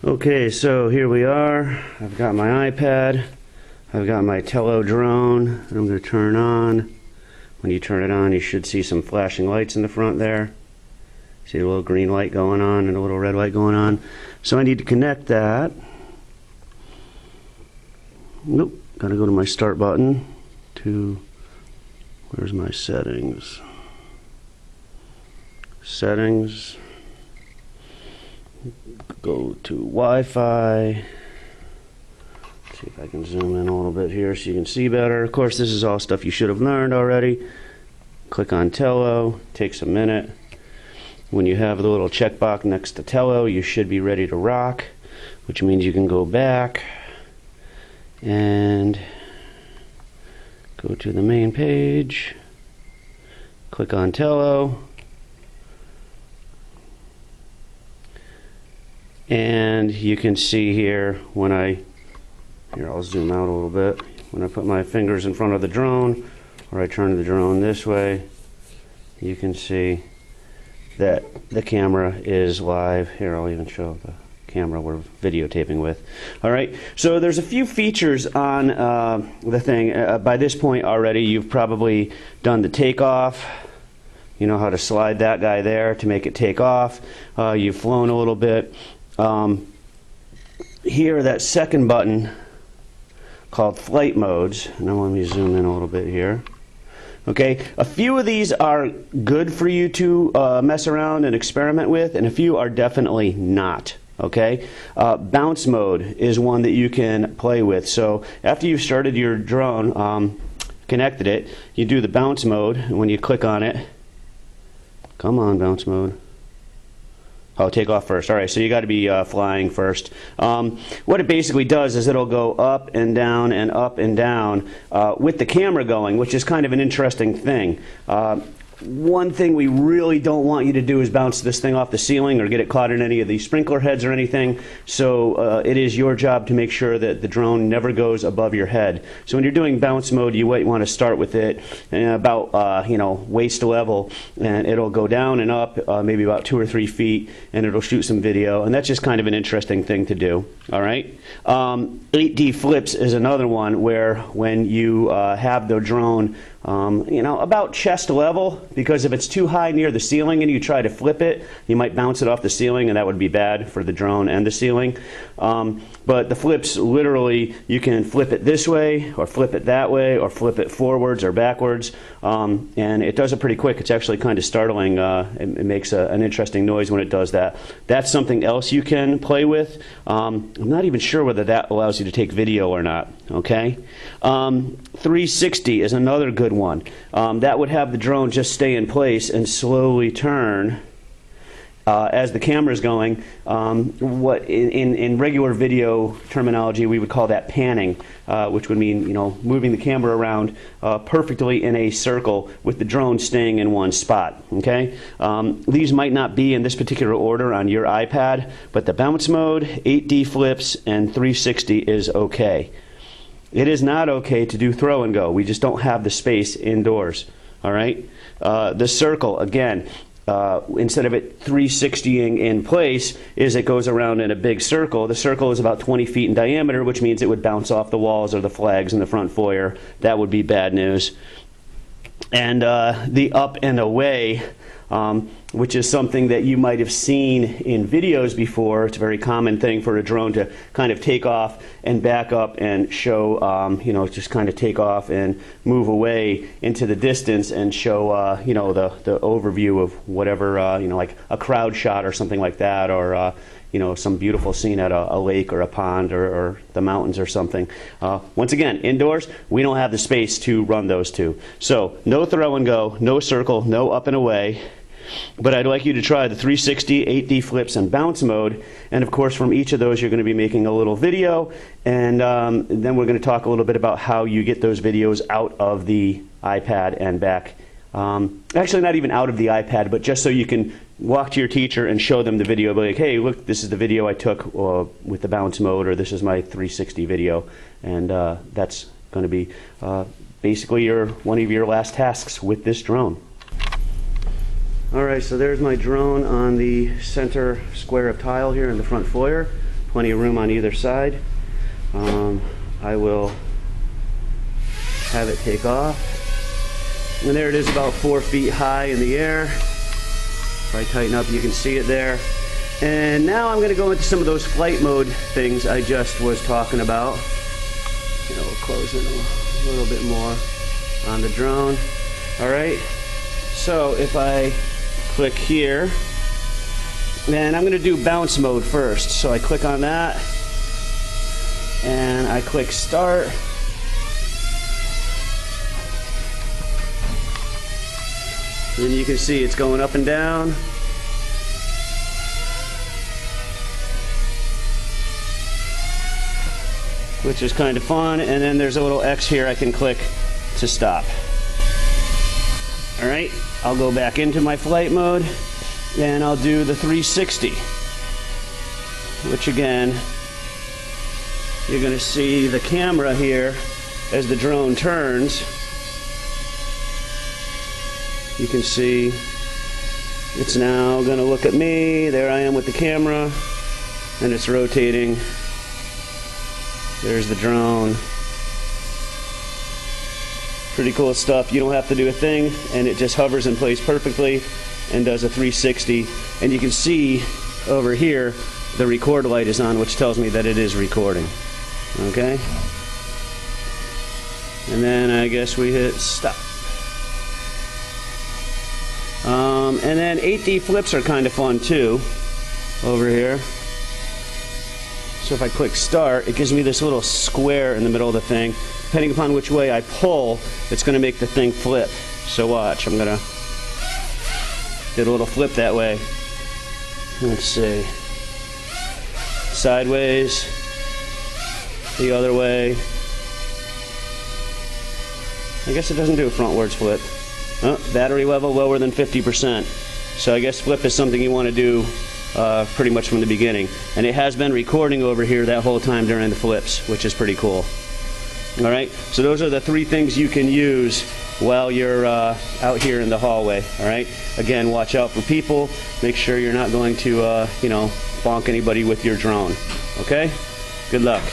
Okay, so here we are. I've got my iPad. I've got my Tello drone. I'm going to turn on. When you turn it on, you should see some flashing lights in the front there. See a little green light going on and a little red light going on. So I need to connect that. Nope, got to go to my start button to, where's my settings? Settings. Go to Wi-Fi. See if I can zoom in a little bit here so you can see better. Of course, this is all stuff you should have learned already. Click on Tello. Takes a minute. When you have the little checkbox next to Tello, you should be ready to rock, which means you can go back and go to the main page. Click on Tello. And you can see here when I'll zoom out a little bit. When I put my fingers in front of the drone, or I turn the drone this way, you can see that the camera is live. Here, I'll even show the camera we're videotaping with. All right, so there's a few features on the thing. By this point already, you've probably done the takeoff. You know how to slide that guy there to make it take off. You've flown a little bit. Here, that second button called flight modes. Now let me zoom in a little bit here. Okay, a few of these are good for you to mess around and experiment with, and a few are definitely not. Okay, bounce mode is one that you can play with. So after you've started your drone, connected it, you do the bounce mode, and when you click on it, come on, bounce mode. Oh, take off first. All right, so you got to be flying first. What it basically does is it'll go up and down and up and down with the camera going, which is kind of an interesting thing. One thing we really don't want you to do is bounce this thing off the ceiling or get it caught in any of these sprinkler heads or anything. So it is your job to make sure that the drone never goes above your head. So when you're doing bounce mode, you might want to start with it about waist level, and it'll go down and up maybe about 2 or 3 feet, and it'll shoot some video. And that's just kind of an interesting thing to do. All right. 8D flips is another one where when you have the drone about chest level, because if it's too high near the ceiling and you try to flip it, you might bounce it off the ceiling, and that would be bad for the drone and the ceiling. But the flips, literally, you can flip it this way, or flip it that way, or flip it forwards or backwards, and it does it pretty quick. It's actually kind of startling. It makes an interesting noise when it does that. That's something else you can play with. I'm not even sure whether that allows you to take video or not. Okay, 360 is another good one. That would have the drone just stay in place and slowly turn as the camera is going. What in regular video terminology we would call that panning, which would mean moving the camera around perfectly in a circle with the drone staying in one spot. Okay, these might not be in this particular order on your iPad, but the bounce mode, 8D flips, and 360 is okay. It is not okay to do throw and go. We just don't have the space indoors. All right. The circle, again, instead of it 360ing in place, it goes around in a big circle. The circle is about 20 feet in diameter, which means it would bounce off the walls or the flags in the front foyer. That would be bad news. And the up and away, which is something that you might have seen in videos before. It's a very common thing for a drone to kind of take off and back up and show, just kind of take off and move away into the distance and show, the overview of whatever, like a crowd shot or something like that, or some beautiful scene at a lake or a pond or the mountains or something. Once again, indoors, we don't have the space to run those two. So no throw and go, no circle, no up and away. But I'd like you to try the 360, 8D flips, and bounce mode. And of course, from each of those, you're going to be making a little video. And then we're going to talk a little bit about how you get those videos out of the iPad and back. Actually, not even out of the iPad, but just so you can walk to your teacher and show them the video. Be like, hey, look, this is the video I took with the bounce mode, or this is my 360 video. And that's going to be basically one of your last tasks with this drone. Alright, so there's my drone on the center square of tile here in the front foyer. plenty of room on either side. I will have it take off. And there it is, about 4 feet high in the air. If I tighten up, you can see it there. And now I'm going to go into some of those flight mode things I just was talking about. You know, we'll close in a little bit more on the drone. All right. So if I click here, and I'm going to do bounce mode first. So I click on that, and I click start. And you can see it's going up and down. Which is kind of fun. And then there's a little X here I can click to stop. All right, I'll go back into my flight mode and I'll do the 360, which again, you're going to see the camera here as the drone turns. You can see it's now going to look at me. There I am with the camera, and it's rotating. There's the drone. Pretty cool stuff. You don't have to do a thing, and it just hovers in place perfectly and does a 360. And you can see over here the record light is on, which tells me that it is recording. Okay? And then I guess we hit stop. And then 8D flips are kind of fun too over here. So if I click start, it gives me this little square in the middle of the thing. Depending upon which way I pull, it's going to make the thing flip. So watch, I'm going to do a little flip that way. Let's see. Sideways, the other way. I guess it doesn't do a frontwards flip. Oh, battery level lower than 50%. So I guess flip is something you want to do pretty much from the beginning. And it has been recording over here that whole time during the flips, which is pretty cool. All right, so those are the 3 things you can use while you're out here in the hallway. All right, again, watch out for people. Make sure you're not going to, bonk anybody with your drone. Okay, good luck.